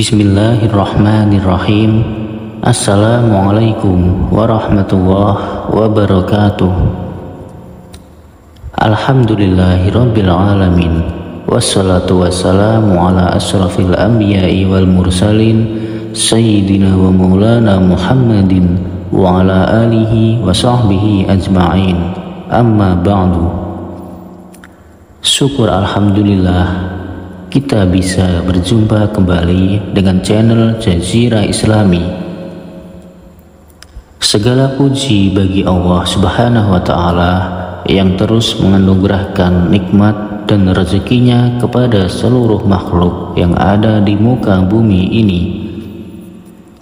Bismillahirrahmanirrahim. Assalamualaikum warahmatullahi wabarakatuh. Alhamdulillahirabbil alamin. Wassalatu wassalamu ala asrafil anbiya'i wal mursalin sayyidina wa maulana Muhammadin wa ala alihi wa sahbihi ajma'in. Amma ba'du. Syukur alhamdulillah kita bisa berjumpa kembali dengan channel Jazirah Islami. Segala puji bagi Allah Subhanahu wa Ta'ala yang terus menganugerahkan nikmat dan rezekinya kepada seluruh makhluk yang ada di muka bumi ini,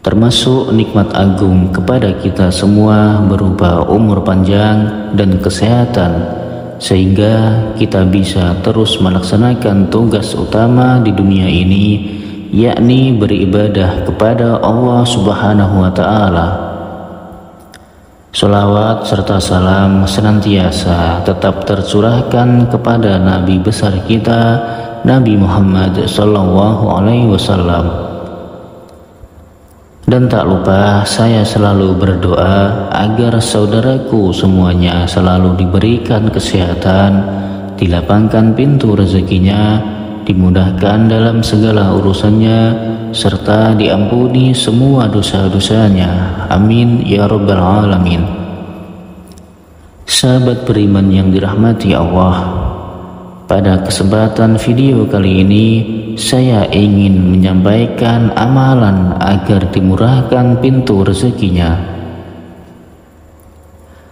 termasuk nikmat agung kepada kita semua berupa umur panjang dan kesehatan, sehingga kita bisa terus melaksanakan tugas utama di dunia ini, yakni beribadah kepada Allah Subhanahu wa Ta'ala. Sholawat serta salam senantiasa tetap tercurahkan kepada Nabi besar kita, Nabi Muhammad Sallallahu Alaihi Wasallam. Dan tak lupa saya selalu berdoa agar saudaraku semuanya selalu diberikan kesehatan, dilapangkan pintu rezekinya, dimudahkan dalam segala urusannya, serta diampuni semua dosa-dosanya. Amin ya rabbal alamin. Sahabat beriman yang dirahmati Allah, pada kesempatan video kali ini saya ingin menyampaikan amalan agar dimurahkan pintu rezekinya.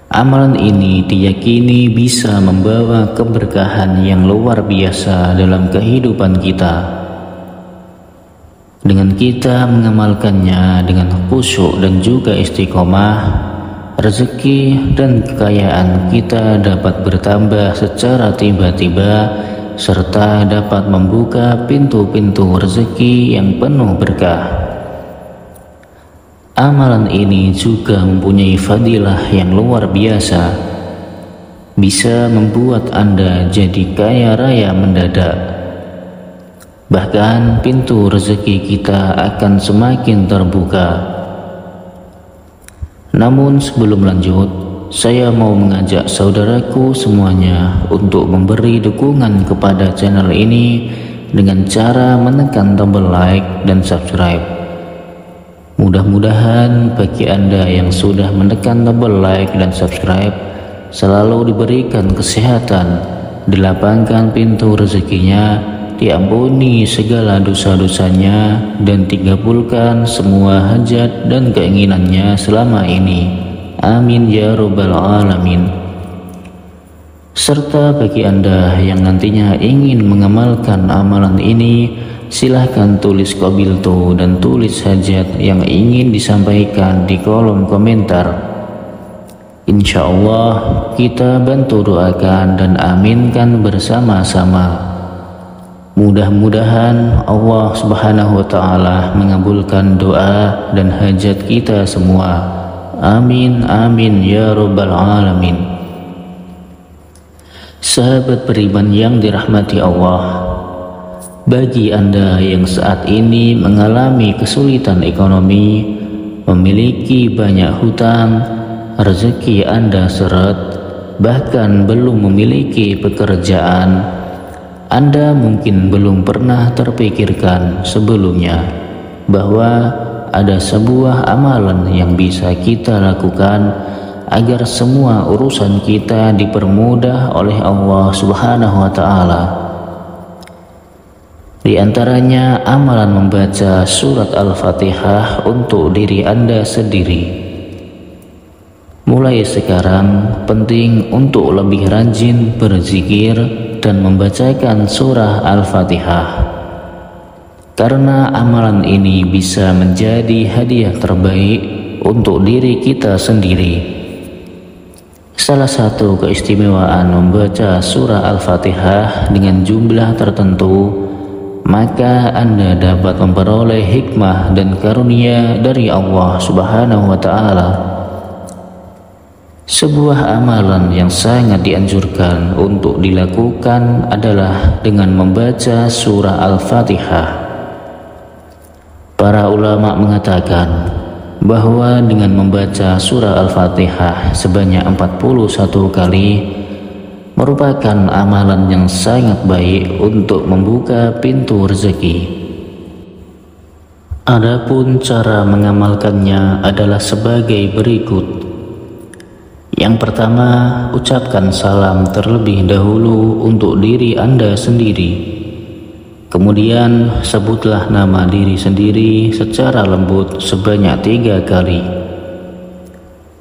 Amalan ini diyakini bisa membawa keberkahan yang luar biasa dalam kehidupan kita. Dengan kita mengamalkannya dengan khusyuk dan juga istiqomah, rezeki dan kekayaan kita dapat bertambah secara tiba-tiba, serta dapat membuka pintu-pintu rezeki yang penuh berkah. Amalan ini juga mempunyai fadilah yang luar biasa, bisa membuat Anda jadi kaya raya mendadak. Bahkan pintu rezeki kita akan semakin terbuka. Namun sebelum lanjut, saya mau mengajak saudaraku semuanya untuk memberi dukungan kepada channel ini dengan cara menekan tombol like dan subscribe. Mudah-mudahan bagi Anda yang sudah menekan tombol like dan subscribe selalu diberikan kesehatan, dilapangkan pintu rezekinya, diampuni segala dosa-dosanya, dan dikabulkan semua hajat dan keinginannya selama ini. Amin ya rabbal alamin. Serta bagi Anda yang nantinya ingin mengamalkan amalan ini, silahkan tulis qabiltu dan tulis hajat yang ingin disampaikan di kolom komentar. Insya Allah kita bantu doakan dan aminkan bersama-sama. Mudah-mudahan Allah Subhanahu wa Ta'ala mengabulkan doa dan hajat kita semua. Amin amin ya rabbal alamin. Sahabat beriman yang dirahmati Allah, bagi Anda yang saat ini mengalami kesulitan ekonomi, memiliki banyak hutang, rezeki Anda seret, bahkan belum memiliki pekerjaan, Anda mungkin belum pernah terpikirkan sebelumnya bahwa ada sebuah amalan yang bisa kita lakukan agar semua urusan kita dipermudah oleh Allah Subhanahu wa Ta'ala. Di antaranya amalan membaca surat Al-Fatihah untuk diri Anda sendiri. Mulai sekarang penting untuk lebih rajin berzikir dan membacakan surah Al-Fatihah, karena amalan ini bisa menjadi hadiah terbaik untuk diri kita sendiri. Salah satu keistimewaan membaca surah Al-Fatihah dengan jumlah tertentu, maka Anda dapat memperoleh hikmah dan karunia dari Allah Subhanahu wa Ta'ala. Sebuah amalan yang sangat dianjurkan untuk dilakukan adalah dengan membaca surah Al-Fatihah. Para ulama mengatakan bahwa dengan membaca surah Al-Fatihah sebanyak 41 kali merupakan amalan yang sangat baik untuk membuka pintu rezeki. Adapun cara mengamalkannya adalah sebagai berikut. Yang pertama, ucapkan salam terlebih dahulu untuk diri Anda sendiri. Kemudian sebutlah nama diri sendiri secara lembut sebanyak 3 kali.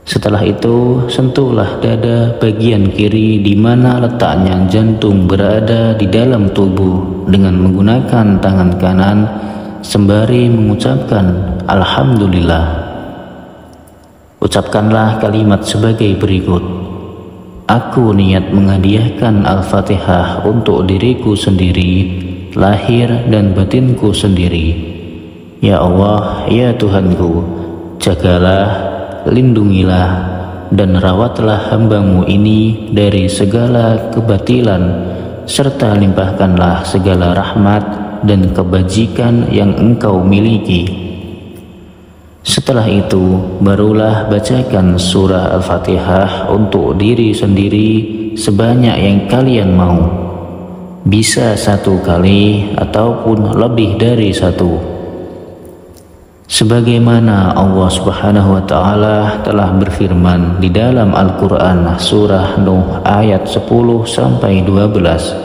Setelah itu, sentuhlah dada bagian kiri di mana letaknya jantung berada di dalam tubuh dengan menggunakan tangan kanan sembari mengucapkan Alhamdulillah. Ucapkanlah kalimat sebagai berikut. Aku niat menghadiahkan Al-Fatihah untuk diriku sendiri, lahir dan batinku sendiri. Ya Allah, ya Tuhanku, jagalah, lindungilah, dan rawatlah hamba-Mu ini dari segala kebatilan, serta limpahkanlah segala rahmat dan kebajikan yang Engkau miliki. Setelah itu, barulah bacakan surah Al-Fatihah untuk diri sendiri sebanyak yang kalian mau. Bisa 1 kali ataupun lebih dari 1. Sebagaimana Allah Subhanahu wa Ta'ala telah berfirman di dalam Al-Quran surah Nuh ayat 10-12.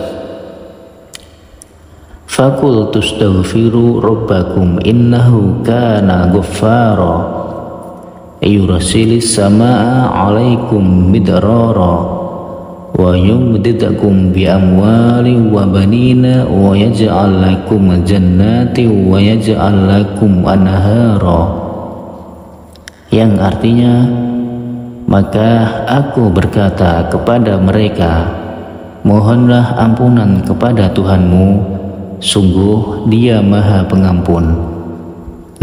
Fakul tustaghfiru rabbakum innahu kana ghaffara yursilis samaa 'alaikum midrara wa yumdidukum bi amwalin wa banina wa yaj'al lakum jannatin wa yaj'al lakum anhara, yang artinya, maka aku berkata kepada mereka, mohonlah ampunan kepada Tuhanmu, sungguh Dia Maha Pengampun.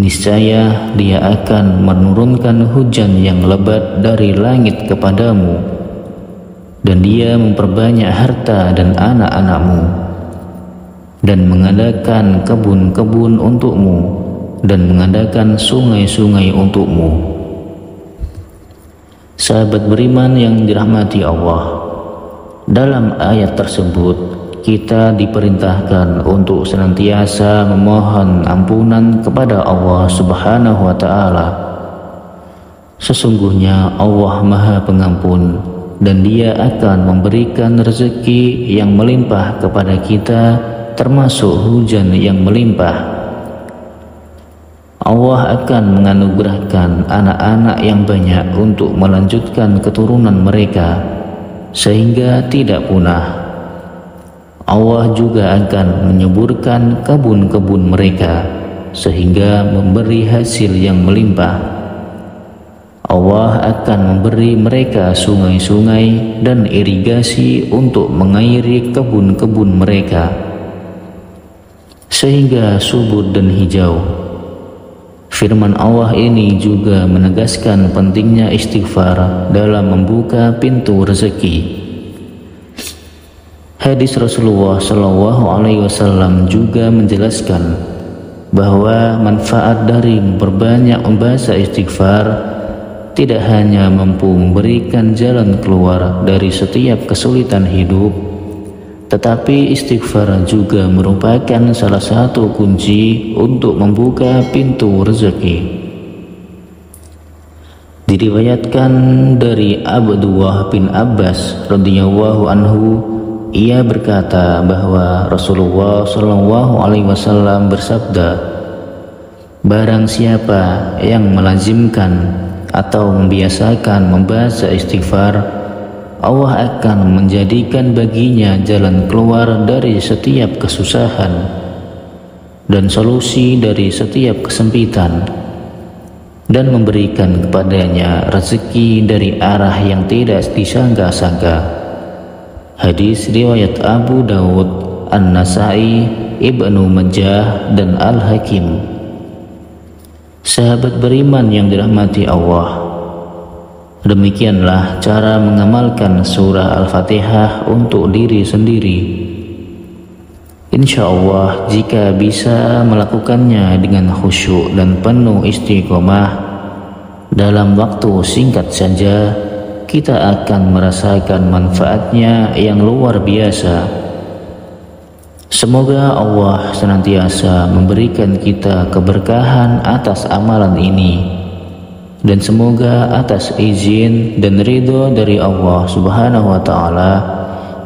Niscaya Dia akan menurunkan hujan yang lebat dari langit kepadamu, dan Dia memperbanyak harta dan anak-anakmu, dan mengadakan kebun-kebun untukmu, dan mengadakan sungai-sungai untukmu. Sahabat beriman yang dirahmati Allah, dalam ayat tersebut kita diperintahkan untuk senantiasa memohon ampunan kepada Allah Subhanahu wa Ta'ala. Sesungguhnya Allah Maha Pengampun, dan Dia akan memberikan rezeki yang melimpah kepada kita, termasuk hujan yang melimpah. Allah akan menganugerahkan anak-anak yang banyak untuk melanjutkan keturunan mereka sehingga tidak punah. Allah juga akan menyuburkan kebun-kebun mereka sehingga memberi hasil yang melimpah. Allah akan memberi mereka sungai-sungai dan irigasi untuk mengairi kebun-kebun mereka sehingga subur dan hijau. Firman Allah ini juga menegaskan pentingnya istighfar dalam membuka pintu rezeki. Hadis Rasulullah SAW juga menjelaskan bahwa manfaat dari memperbanyak membaca istighfar tidak hanya mampu memberikan jalan keluar dari setiap kesulitan hidup, tetapi istighfar juga merupakan salah satu kunci untuk membuka pintu rezeki. Diriwayatkan dari Abdullah bin Abbas radhiyallahu anhu, ia berkata bahwa Rasulullah SAW bersabda, barang siapa yang melazimkan atau membiasakan membaca istighfar, Allah akan menjadikan baginya jalan keluar dari setiap kesusahan dan solusi dari setiap kesempitan, dan memberikan kepadanya rezeki dari arah yang tidak disangka-sangka. Hadis riwayat Abu Dawud, An-Nasai, Ibnu Majah, dan Al-Hakim. Sahabat beriman yang dirahmati Allah, demikianlah cara mengamalkan surah Al-Fatihah untuk diri sendiri. Insya Allah jika bisa melakukannya dengan khusyuk dan penuh istiqomah, dalam waktu singkat saja kita akan merasakan manfaatnya yang luar biasa. Semoga Allah senantiasa memberikan kita keberkahan atas amalan ini, dan semoga atas izin dan ridho dari Allah Subhanahu wa Ta'ala,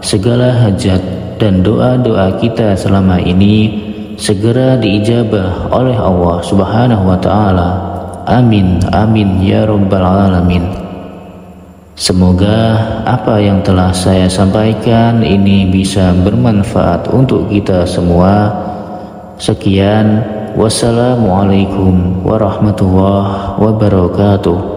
segala hajat dan doa-doa kita selama ini segera diijabah oleh Allah Subhanahu wa Ta'ala. Amin, amin ya rabbal alamin. Semoga apa yang telah saya sampaikan ini bisa bermanfaat untuk kita semua. Sekian, wassalamualaikum warahmatullahi wabarakatuh.